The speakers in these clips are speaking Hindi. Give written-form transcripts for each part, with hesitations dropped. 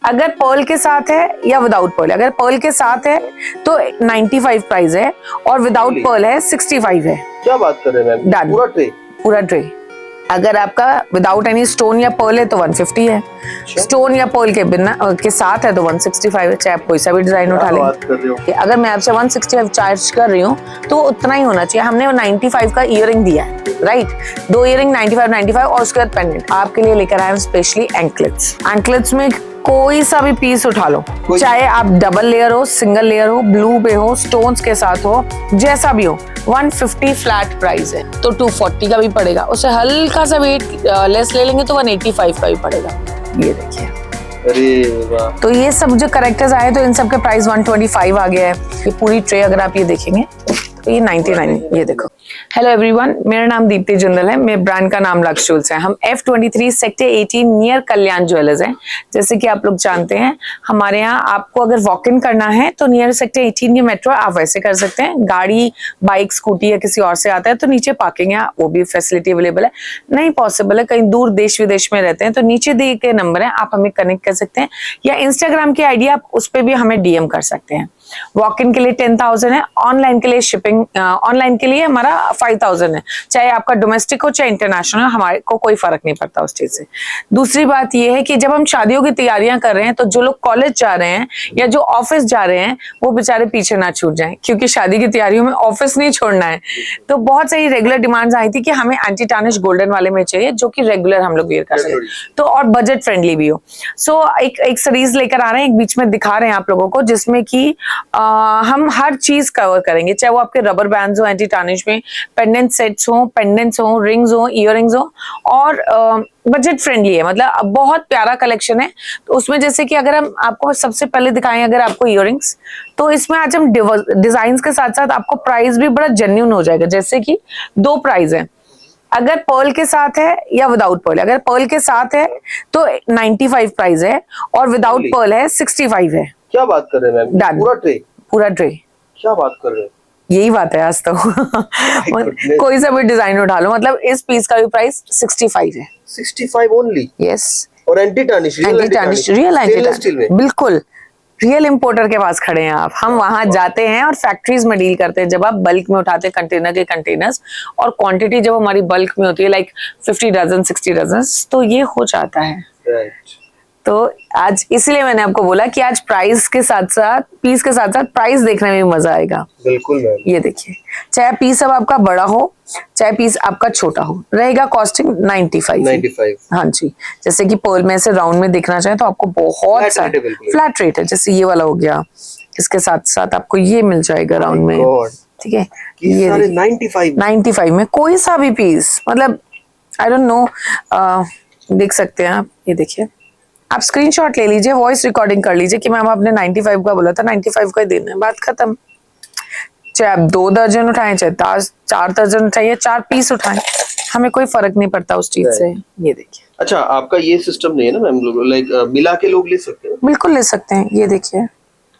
अगर पर्ल के साथ है या विदाउट पर्ल, अगर पर्ल के साथ है तो 95 प्राइस है और विदाउट पर्ल है 65 है। क्या बात कर रहे हैं मैम? Done. पूरा ट्रे? पूरा ट्रे। अगर आपका विदाउट एनी स्टोन या पर्ल है तो 150 है, स्टोन या पर्ल के बिना के साथ है तो 165 है, चाहे आप कोई सा भी डिजाइन उठा लें। बात कर रहे हो? अगर मैं आपसे 165 चार्ज कर रही हूँ तो उतना ही होना चाहिए। हमने 95 का ईयरिंग दिया है, राइट? 2 ईयरिंग 95 और उसके बाद पेंडेंट आपके लिए लेकर आए हैं स्पेशली एंकलेट्स। एंकलेट्स में कोई सा भी पीस उठा लो, चाहे आप डबल लेयर हो, सिंगल लेयर हो, ब्लू पे हो, स्टोन्स के साथ हो, जैसा भी हो, 150 फ्लैट प्राइस है। तो 240 का भी पड़ेगा, उससे हल्का सा वेट लेस ले लेंगे तो 185 का भी पड़ेगा। ये देखिए, अरे वाह। तो ये सब जो करेक्टर्स आए तो इन सब के प्राइस 125 आ गया है। ये पूरी ट्रे अगर आप ये देखेंगे तो ये 99। ये देखो। हेलो एवरीवन, मेरा नाम दीप्ति जिंदल है, मेरे ब्रांड का नाम लक्स ज्वेल्स है। हम F23 सेक्टर 18 नियर कल्याण ज्वेलर्स हैं। जैसे कि आप लोग जानते हैं, हमारे यहाँ आपको अगर वॉक इन करना है तो नियर सेक्टर 18 के मेट्रो आप वैसे कर सकते हैं। गाड़ी, बाइक, स्कूटी या किसी और से आता है तो नीचे पार्किंग है, वो भी फैसिलिटी अवेलेबल है। नहीं पॉसिबल है, कहीं दूर देश विदेश में रहते हैं तो नीचे दिए गए नंबर है, आप हमें कनेक्ट कर सकते हैं, या इंस्टाग्राम की आईडी आप उस पर भी हमें DM कर सकते हैं। वॉक इन के लिए 10,000 है, ऑनलाइन के लिए शिपिंग, ऑनलाइन के लिए हमारा 5,000 है। चाहे आपका डोमेस्टिक हो चाहे इंटरनेशनल, हमारे को कोई फर्क नहीं पड़ता उस चीज से। दूसरी बात यह है कि जब हम शादियों की तैयारियां कर रहे हैं तो जो लोग कॉलेज जा रहे हैं या जो ऑफिस जा रहे हैं वो बेचारे पीछे ना छूट जाएं, क्योंकि शादी की तैयारियों में ऑफिस नहीं छोड़ना है। तो बहुत सारी रेगुलर डिमांड्स आई थी कि हमें एंटी टार्निश गोल्डन वाले में चाहिए, जो कि रेगुलर हम लोग वेयर कर सकें, तो और बजट फ्रेंडली भी हो। सो एक सीरीज लेकर आ रहे हैं, एक बीच में दिखा रहे हैं आप लोगों को, जिसमें कि हम हर चीज कवर करेंगे, चाहे वो आपके रबर बैंड्स हो एंटी टार्निश में, पेंडेंट सेट्स हो, पेंडेंट्स हो, रिंग्स हो, इयररिंग्स हो, और बजट फ्रेंडली है। मतलब बहुत प्यारा कलेक्शन है। तो उसमें जैसे कि अगर हम आपको सबसे पहले दिखाएं अगर आपको इयररिंग्स, तो इसमें आज हम डिजाइन के साथ साथ आपको प्राइस भी बड़ा जेन्युइन हो जाएगा। जैसे कि 2 प्राइस है, अगर पर्ल के साथ है या विदाउट पर्ल। अगर पर्ल के साथ है तो 95 प्राइस है और विदाउट पर्ल है 65 है। क्या बात कर रहे हैं मैम? Done. पूरा ट्रे? पूरा ट्रे। क्या बात कर रहे हैं? यही बात है आज तो। कोई सा भी डिजाइन उठा लो, मतलब इस पीस का भी प्राइस 65 है। 65 ओनली? यस। और anti tarnish, real anti tarnish, बिल्कुल रियल इंपोर्टर के पास खड़े हैं आप। हम वहां जाते हैं और फैक्ट्रीज में डील करते हैं। जब आप बल्क में उठाते हैं कंटेनर के कंटेनर्स, और क्वांटिटी जब हमारी बल्क में होती है लाइक 50 डजन 60 डजन, तो ये हो जाता है। राइट। तो आज इसलिए मैंने आपको बोला कि आज प्राइस के साथ साथ, पीस के साथ साथ प्राइस देखने में भी मजा आएगा। बिल्कुल मैम। ये देखिए, चाहे पीस अब आपका बड़ा हो चाहे पीस आपका छोटा हो, रहेगा कॉस्टिंग 95। हाँ जी। जैसे कि पर्ल में से राउंड में देखना चाहे तो आपको बहुत फ्लैट रेट है। जैसे ये वाला हो गया, इसके साथ साथ आपको ये मिल जाएगा राउंड में, ठीक है। ये 95 में कोई सा भी पीस, मतलब आई डोंट नो, देख सकते हैं आप। ये देखिए, आप स्क्रीनशॉट ले लीजिए, वॉइस रिकॉर्डिंग कर लीजिए कि मैम आपने 95 का बोला था, 95 का ही देना है, बात खत्म। चाहे आप 2 दर्जन उठाएं, चाहे 4 दर्जन उठाएं, 4 पीस उठाएं, हमें कोई फर्क नहीं पड़ता उस चीज से। ये देखिए। अच्छा, आपका ये सिस्टम नहीं है ना मैम, लाइक मिला के लोग ले सकते हैं? बिल्कुल ले सकते हैं। ये देखिए,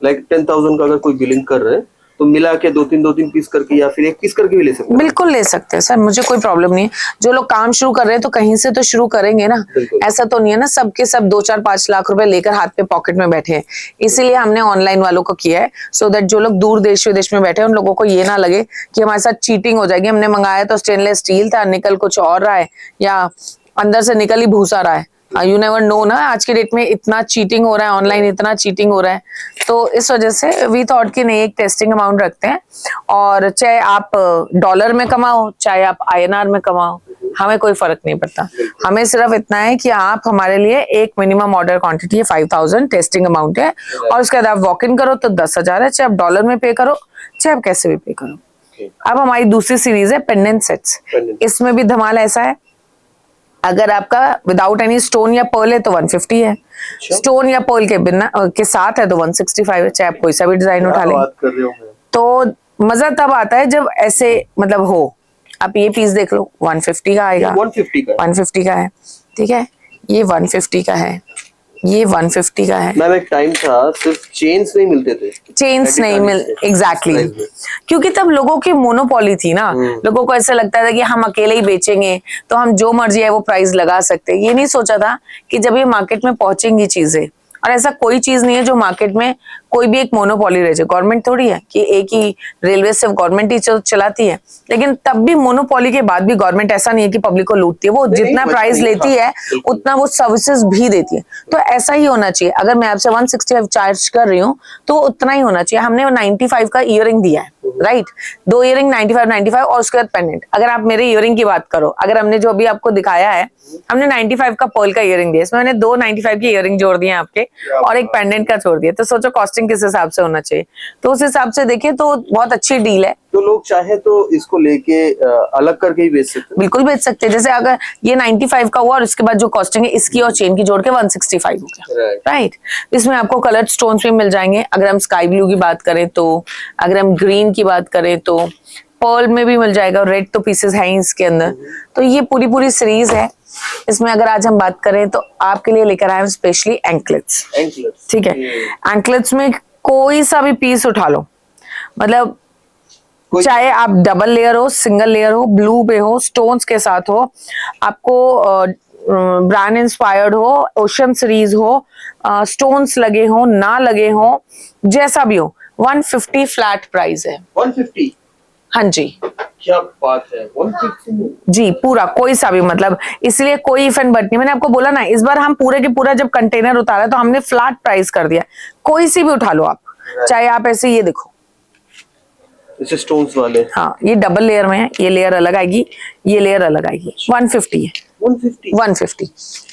लाइक 10,000 का अगर कोई बिलिंग कर रहे हैं तो मिला के 2-3 पीस करके या फिर 1 पीस करके भी ले सकते हैं? बिल्कुल ले सकते हैं सर, मुझे कोई प्रॉब्लम नहीं है। जो लोग काम शुरू कर रहे हैं तो कहीं से तो शुरू करेंगे ना। ऐसा तो नहीं है ना सबके सब 2-4-5 लाख रुपए लेकर हाथ पे पॉकेट में बैठे हैं। इसीलिए हमने ऑनलाइन वालों को किया है, सो दैट जो लोग दूर देश विदेश में बैठे हैं उन लोगों को ये ना लगे कि हमारे साथ चीटिंग हो जाएगी। हमने मंगाया तो स्टेनलेस स्टील था, निकल कुछ और रहा है, या अंदर से निकल ही भूसा रहा है। यू नेवर नो ना, आज की डेट में इतना चीटिंग हो रहा है ऑनलाइन, इतना चीटिंग हो रहा है। तो इस वजह से वी थॉट कि नहीं, एक टेस्टिंग अमाउंट रखते हैं, और चाहे आप डॉलर में कमाओ चाहे आप INR में कमाओ, हमें कोई फर्क नहीं पड़ता। हमें सिर्फ इतना है कि आप हमारे लिए एक मिनिमम ऑर्डर क्वांटिटी है 5,000 टेस्टिंग अमाउंट है, और उसके बाद आप वॉक इन करो तो 10,000 है, चाहे आप डॉलर में पे करो चाहे आप कैसे भी पे करो। अब हमारी दूसरी सीरीज है पेंडेंट सेट्स। इसमें भी धमाल ऐसा है, अगर आपका विदाउट एनी स्टोन या पर्ल है तो 150 है, स्टोन या पर्ल के बिना के साथ है तो 165 है, चाहे आप कोई सा भी डिजाइन उठा लें। तो मजा तब आता है जब ऐसे मतलब हो। आप ये पीस देख लो, 150 का आएगा, 150 का है, ठीक है। ये 150 का है, ये 150 का है। मैम एक टाइम था सिर्फ चेन्स नहीं मिलते थे, चेन्स नहीं मिल, एग्जैक्टली, क्योंकि तब लोगों की मोनोपोली थी ना। लोगों को ऐसा लगता था कि हम अकेले ही बेचेंगे तो हम जो मर्जी है वो प्राइस लगा सकते हैं। ये नहीं सोचा था कि जब ये मार्केट में पहुंचेंगी चीजें और ऐसा कोई चीज नहीं है जो मार्केट में कोई भी एक मोनोपोली रह जाए। गवर्नमेंट थोड़ी है कि एक ही रेलवे सिर्फ गवर्नमेंट ही चलाती है, लेकिन तब भी मोनोपोली के बाद भी गवर्नमेंट ऐसा नहीं है कि पब्लिक को लूटती है। वो जितना प्राइस लेती है उतना वो सर्विसेज भी देती है। तो ऐसा ही होना चाहिए। अगर मैं आपसे 165 चार्ज कर रही हूँ तो उतना ही होना चाहिए। हमने 95 का ईयरिंग दिया है, राइट, 2 ईयरिंग 95 और उसके बाद पेंडेंट। अगर आप मेरे ईयरिंग की बात करो, अगर हमने जो अभी आपको दिखाया है, हमने 95 का पर्ल का ईयरिंग दिया, इसमें मैंने 2 95 की ईयरिंग जोड़ दिए आपके और एक पेंडेंट का छोड़ दिया। तो सोचो कॉस्टिंग किस हिसाब से होना चाहिए। तो उस हिसाब से देखिए तो बहुत अच्छी डील है। तो लोग चाहे तो इसको लेके अलग करके ही बेच सकते हैं। बिल्कुल बेच सकते हैं। जैसे अगर ये 95 का हुआ और उसके बाद जो कॉस्टिंग है इसकी और चेन की जोड़ के 165 हो गया, राइट। इसमें आपको कलर्ड स्टोन्स भी मिल जाएंगे। अगर हम स्काई ब्लू की बात करें तो, अगर हम ग्रीन की बात करें तो पर्ल में भी मिल जाएगा। रेड तो पीसेस है ही इसके अंदर। तो ये पूरी सीरीज है। इसमें अगर आज हम बात करें तो आपके लिए लेकर आए हैं स्पेशली एंकलेट्स, ठीक है। एंकलेट्स में कोई सा भी पीस उठा लो, मतलब चाहे आप डबल लेयर हो, सिंगल लेयर हो, ब्लू पे हो, स्टोन्स के साथ हो, आपको ब्रांड इंस्पायर्ड हो, ओशन सीरीज हो, स्टोन्स लगे हो ना लगे हो, जैसा भी हो, 150 फ्लैट प्राइस है। 150? हाँ जी, क्या बात है, 150 जी, पूरा कोई सा भी, मतलब इसलिए कोई इफेंट बट नहीं। मैंने आपको बोला ना, इस बार हम पूरे के पूरा जब कंटेनर उतारा तो हमने फ्लैट प्राइस कर दिया। कोई सी भी उठा लो आप, चाहे आप ऐसे, ये देखो इसे स्टोन्स वाले, हाँ, ये डबल लेयर में है, ये लेयर अलग आएगी, ये लेयर अलग आएगी। 150 है। 150।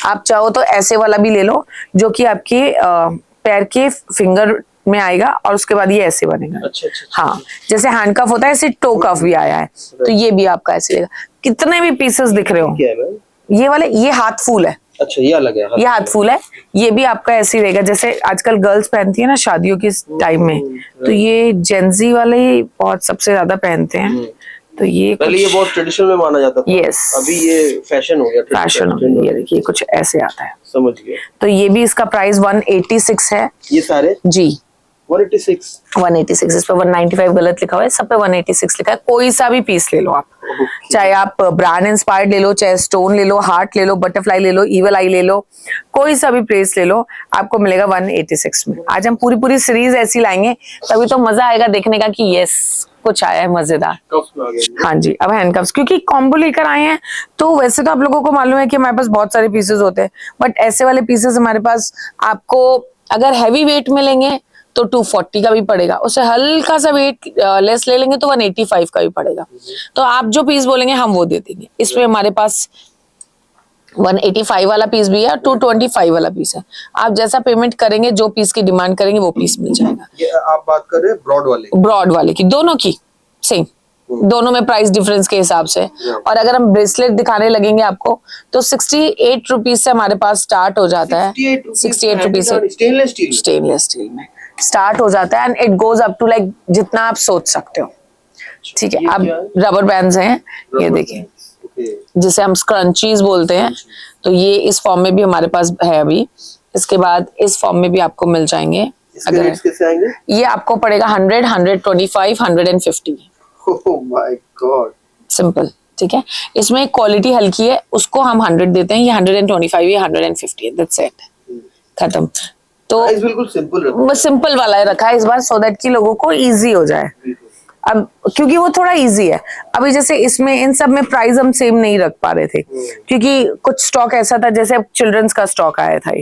आप चाहो तो ऐसे वाला भी ले लो जो कि आपके पैर के फिंगर में आएगा और उसके बाद ये ऐसे बनेगा। अच्छा। हाँ, जैसे हैंड कफ होता है ऐसे टो कफ भी आया है। तो ये भी आपका ऐसे लेगा। कितने भी पीसेस दिख रहे हो, क्या है मैम? ये वाले, ये हाथ फूल है। अच्छा, ये अलग है, ये हाथ फूल है। ये भी आपका ऐसे ही रहेगा जैसे आजकल गर्ल्स पहनती है ना शादियों के टाइम में। तो ये जेंजी वाले ही बहुत सबसे ज्यादा पहनते हैं। तो ये पहले ये बहुत ट्रेडिशनल में माना जाता था। यस, अभी ये फैशन हो गया। फैशन हो गया। ये देखिए कुछ ऐसे आता है। समझ गया। तो ये भी इसका प्राइस 186 है। ये सारे जी 186। इस पे 195 गलत लिखा हुआ है, सब पे 186 लिखा है। कोई सा भी पीस ले लो आप, चाहे आप ब्रांड इंस्पायर्ड ले लो, चाहे स्टोन ले लो, हार्ट ले लो, बटरफ्लाई ले लो, ईवल आई ले लो, कोई सा भी पीस ले लो, आपको मिलेगा 186 में। आज हम पूरी सीरीज ऐसी लाएंगे, तभी तो मजा आएगा देखने का कि यस कुछ आया है मजेदार। हाँ जी, अब हैंडकफ्स क्योंकि कॉम्बो लेकर आए हैं। तो वैसे तो आप लोगों को मालूम है कि हमारे पास बहुत सारे पीसेस होते हैं, बट ऐसे वाले पीसेस हमारे पास आपको अगर हैवी वेट में लेंगे तो 240 का भी पड़ेगा, उससे हल्का सा वेट लेस ले लेंगे तो 185 का भी पड़ेगा। तो आप जो पीस बोलेंगे हम वो दे देंगे। इसमें हमारे पास 185 वाला पीस भी है, 225 वाला पीस है। आप जैसा पेमेंट करेंगे, जो पीस की डिमांड करेंगे वो पीस मिल जाएगा। ये आप बात कर रहे हैं ब्रॉड वाले की, दोनों की सेम, दोनों में प्राइस डिफरेंस के हिसाब से। और अगर हम ब्रेसलेट दिखाने लगेंगे आपको तो 68 रुपीज से हमारे पास स्टार्ट हो जाता है। 68 रुपीज से स्टेनलेस स्टील में स्टार्ट हो जाता है and it goes up to like जितना आप सोच सकते हो। ठीक है, अब रबर बैंड्स हैं, ये देखिए, जिसे हम स्क्रंचीज बोलते हैं। तो ये इस फॉर्म में भी हमारे पास है अभी। इसके बाद इस फॉर्म में भी आपको मिल जाएंगे। अगर ये आपको पड़ेगा 100, 125, 150। Oh my God. सिंपल, ठीक है। इसमें क्वालिटी हल्की है, उसको हम 100 देते हैं। ये 125, ये 150 है, दैट्स इट, खत्म। तो बिल्कुल सिंपल वाला है रखा है इस बार, सो दैट कि लोगों को इजी हो जाए। अब क्योंकि वो थोड़ा इजी है। अभी जैसे इसमें इन सब में प्राइस हम सेम नहीं रख पा रहे थे क्योंकि कुछ स्टॉक ऐसा था, जैसे चिल्ड्रंस का स्टॉक आया था।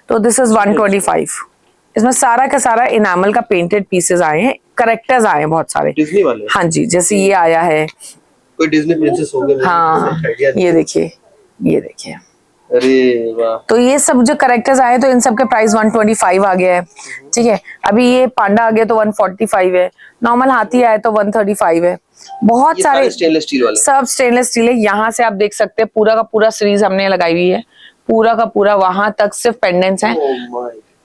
तो दिस इज 125। इसमें सारा का सारा इनामल का पेंटेड पीसेस आए हैं, करेक्टर्स आए हैं बहुत सारे डिज्नी वाले। हाँ जी, जैसे ये आया है, कोई डिज्नी प्रिंसेस होंगे। हाँ, ये देखिए, ये देखिए। अरे वाह। तो ये सब जो करेक्टर्स आए तो इन सब के प्राइस 125 आ गया है। ठीक है, अभी ये पांडा आ गया तो 145 है। नॉर्मल हाथी आए तो 135 है। बहुत सारे स्टेनलेस स्टील वाले, सब स्टेनलेस स्टील है। यहाँ से आप देख सकते हैं पूरा का पूरा सीरीज हमने लगाई हुई है, पूरा का पूरा वहां तक सिर्फ पेंडेंट्स हैं।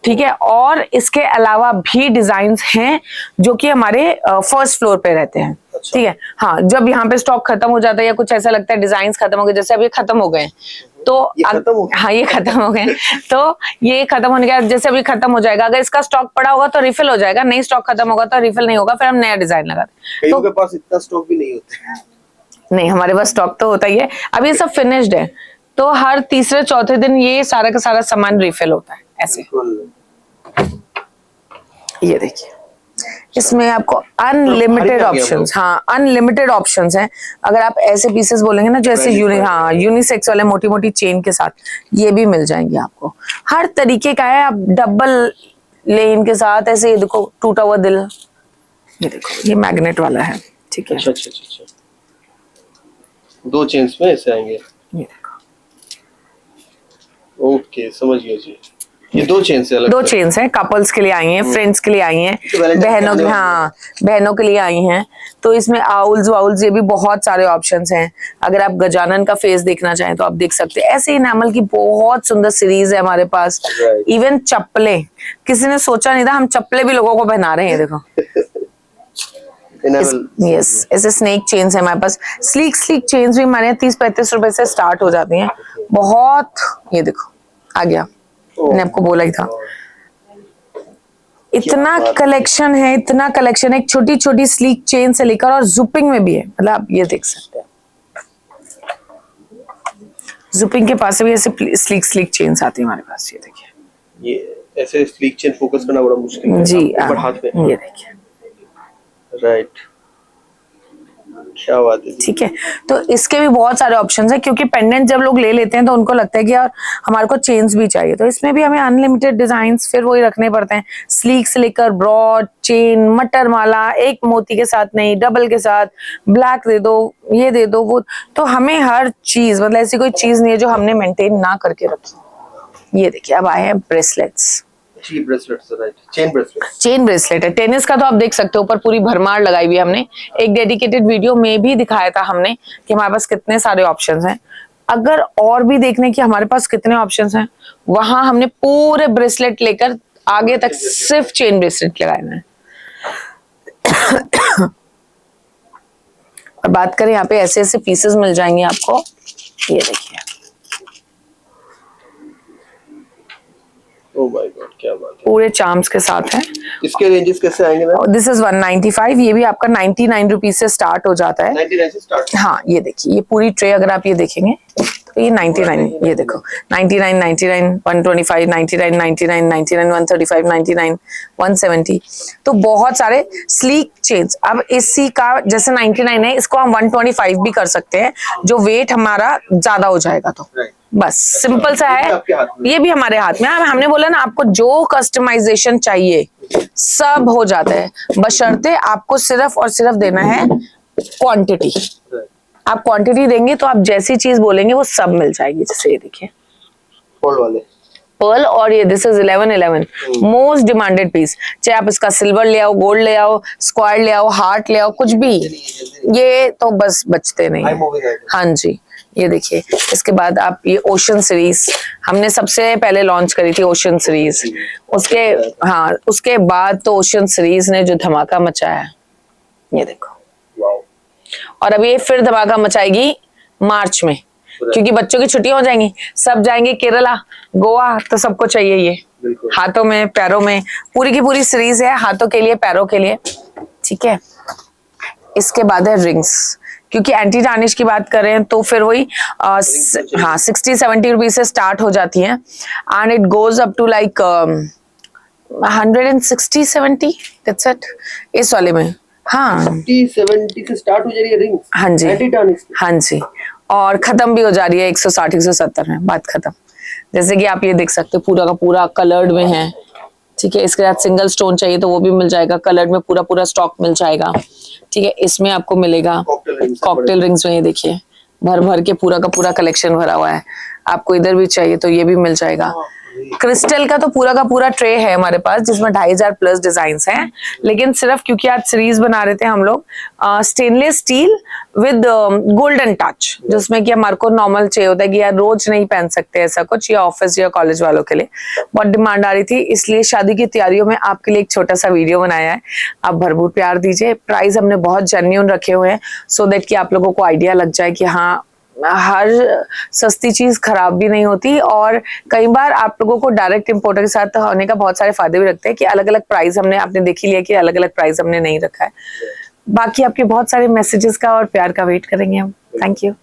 ठीक है, और इसके अलावा भी डिजाइन्स हैं जो कि हमारे फर्स्ट फ्लोर पे रहते हैं। अच्छा। ठीक है, हाँ, जब यहाँ पे स्टॉक खत्म हो जाता है या कुछ ऐसा लगता है डिजाइन्स खत्म हो गए, जैसे अभी खत्म हो गए तो हाँ ये खत्म हो गए तो ये खत्म होने के बाद जैसे अभी खत्म हो जाएगा, अगर इसका स्टॉक पड़ा होगा तो रिफिल हो जाएगा, नहीं स्टॉक खत्म होगा तो रिफिल नहीं होगा, फिर हम नया डिजाइन लगाते हैं। तो के पास इतना स्टॉक भी नहीं होता। नहीं, हमारे पास स्टॉक तो होता ही है। अब ये सब फिनिश्ड है तो हर तीसरे चौथे दिन ये सारा का सारा सामान रिफिल होता है ऐसे। ये देखिए, इसमें आपको अनलिमिटेड ऑप्शंस, हाँ अनलिमिटेड ऑप्शंस हैं। अगर आप ऐसे पीसेस बोलेंगे ना जो ऐसे यूनिसेक्स वाले मोटी मोटी चेन के साथ, ये भी मिल जाएंगे आपको। हर तरीके का है, आप डबल लेन के साथ ऐसे, ये देखो टूटा हुआ दिल, ये देखो ये मैग्नेट वाला है, ठीक है। अच्छा अच्छा अच्छा, दो चेन्स में ऐसे आएंगे, ये देखो, ओके समझ गया जी। ये दो चेन्स है, अलग दो चेन्स हैं, कपल्स के लिए आई हैं, फ्रेंड्स के लिए आई हैं, बहनों के, हाँ बहनों के लिए आई हैं। तो इसमें आउल्स वाउल्स, ये भी बहुत सारे ऑप्शंस हैं। अगर आप गजानन का फेस देखना चाहें तो आप देख सकते हैं। ऐसे इनामल की बहुत सुंदर सीरीज है हमारे पास। इवन चप्पलें, किसी ने सोचा नहीं था हम चप्पलें भी लोगों को पहना रहे हैं, देखो। यस, ऐसे स्नेक चेन्स है हमारे पास। स्लीक स्लीक चेन्स भी हमारे 30-35 रुपए से स्टार्ट हो जाती हैं। बहुत, ये देखो आ गया, मैंने आपको बोला ही था। इतना कलेक्शन है, इतना कलेक्शन है। एक छोटी छोटी स्लीक चेन से लेकर और जुपिंग में भी है, मतलब आप ये देख सकते हैं। जुपिंग के पास भी ऐसे स्लीक स्लीक चेन्स आती है हमारे पास, ये देखिए। ये ऐसे स्लीक चेन फोकस करना बड़ा मुश्किल है जी, ऊपर हाथ में, ये देखिए, राइट, क्या बात है। ठीक है, तो इसके भी बहुत सारे ऑप्शंस हैं, क्योंकि पेंडेंट जब लोग ले लेते हैं तो उनको लगता है कि यार हमारे को चेन्स भी चाहिए, तो इसमें भी हमें अनलिमिटेड डिजाइन्स फिर वही रखने पड़ते हैं। स्लीक से लेकर ब्रॉड चेन, मटर माला, एक मोती के साथ नहीं, डबल के साथ, ब्लैक दे दो, ये दे दो, वो, तो हमें हर चीज, मतलब ऐसी कोई चीज नहीं है जो हमने मेंटेन ना करके रखी। ये देखिए, अब आए हैं ब्रेसलेट्स। चेन ब्रेसलेट है, टेनिस का, तो आप देख सकते हो ऊपर पूरी भरमार लगाई हुई है हमने। एक डेडिकेटेड वीडियो में भी दिखाया था हमने कि हमारे पास कितने सारे ऑप्शंस हैं। अगर और भी देखने की हमारे पास कितने ऑप्शंस हैं, वहां हमने पूरे ब्रेसलेट लेकर आगे तक सिर्फ चेन ब्रेसलेट लगाए हैं। और बात करें, यहाँ पे ऐसे ऐसे पीसेस मिल जाएंगे आपको, ये देखिए। ओह माय गॉड, क्या बात है, पूरे चार्म्स के साथ है। इसके रेंजेस कैसे आएंगे मैम? दिस इज 195, ये भी आपका 99 रुपीज से स्टार्ट हो जाता है। 99 से स्टार्ट? हाँ, ये देखिए, ये पूरी ट्रे अगर आप ये देखेंगे तो ये 99, ये देखो 99, 99, 125, 99, 99, 99, 135, 99, 170, तो बहुत सारे स्लीक चेन्स। अब इसी का जैसे 99 है, इसको हम 125 भी कर सकते हैं, जो वेट हमारा ज्यादा हो जाएगा, तो बस सिंपल सा है। ये भी हमारे हाथ में है। हमने बोला ना, आपको जो कस्टमाइजेशन चाहिए सब हो जाता है, बशर्ते आपको सिर्फ और सिर्फ देना है क्वांटिटी। आप क्वांटिटी देंगे तो आप जैसी चीज बोलेंगे वो सब मिल जाएगी। जैसे ये देखिए, पर्ल वाले, पर्ल, और ये this is 1111, most demanded piece. चाहे आप इसका सिल्वर ले आओ, गोल्ड ले आओ, स्क्वायर ले आओ, हार्ट ले आओ, कुछ भी, ये तो बस बचते नहीं। हाँ जी, ये देखिए। इसके बाद आप ये ओशन सीरीज हमने सबसे पहले लॉन्च करी थी, ओशन सीरीज। उसके, हाँ, उसके बाद तो ओशन सीरीज ने जो धमाका मचाया, ये देखो। और अब ये फिर धमाका मचाएगी मार्च में, क्योंकि बच्चों की छुट्टियां हो जाएंगी, सब जाएंगे केरला, गोवा, तो सबको चाहिए ये। हाथों में, पैरों में, पूरी की पूरी सीरीज है, हाथों के लिए, पैरों के लिए, ठीक है। इसके बाद है रिंग्स, क्योंकि एंटी टार्निश की बात करें तो फिर वही हाँ 60-70 रुपीज से स्टार्ट हो जाती है, and it goes up to like 160-70, that's it. इस वाले में हाँ 60-70 से स्टार्ट हो जा रही है रिंग्स, हाँ जी, एंटी टार्निश, हाँ जी, और खत्म भी हो जा रही है 160-170 में, बात खत्म। जैसे कि आप ये देख सकते हैं, पूरा का पूरा कलर्ड में है, ठीक है। इसके साथ सिंगल स्टोन चाहिए तो वो भी मिल जाएगा, कलर्ड में पूरा पूरा स्टॉक मिल जाएगा, ठीक है। इसमें आपको मिलेगा कॉकटेल रिंग्स में, ये देखिए भर भर के पूरा का पूरा कलेक्शन भरा हुआ है। आपको इधर भी चाहिए तो ये भी मिल जाएगा। क्रिस्टल का तो पूरा का पूरा ट्रे है हमारे पास, जिसमें 2500 प्लस डिजाइन हैं, लेकिन सिर्फ क्योंकि आज सीरीज बना रहे थे हम लोग, stainless steel with golden touch, जिसमें कि हमारे को नॉर्मल चाहिए होता है कि यार रोज नहीं पहन सकते ऐसा कुछ, या ऑफिस या कॉलेज वालों के लिए बहुत डिमांड आ रही थी, इसलिए शादी की तैयारियों में आपके लिए एक छोटा सा वीडियो बनाया है। आप भरपूर प्यार दीजिए। प्राइस हमने बहुत जेन्युइन रखे हुए हैं, सो दैट कि आप लोगों को आइडिया लग जाए कि हाँ, हर सस्ती चीज खराब भी नहीं होती, और कई बार आप लोगों को डायरेक्ट इंपोर्टर के साथ होने का बहुत सारे फायदे भी रखते हैं कि अलग अलग प्राइस आपने देख ही लिया कि अलग अलग प्राइस हमने नहीं रखा है। बाकी आपके बहुत सारे मैसेजेस का और प्यार का वेट करेंगे हम। Thank you.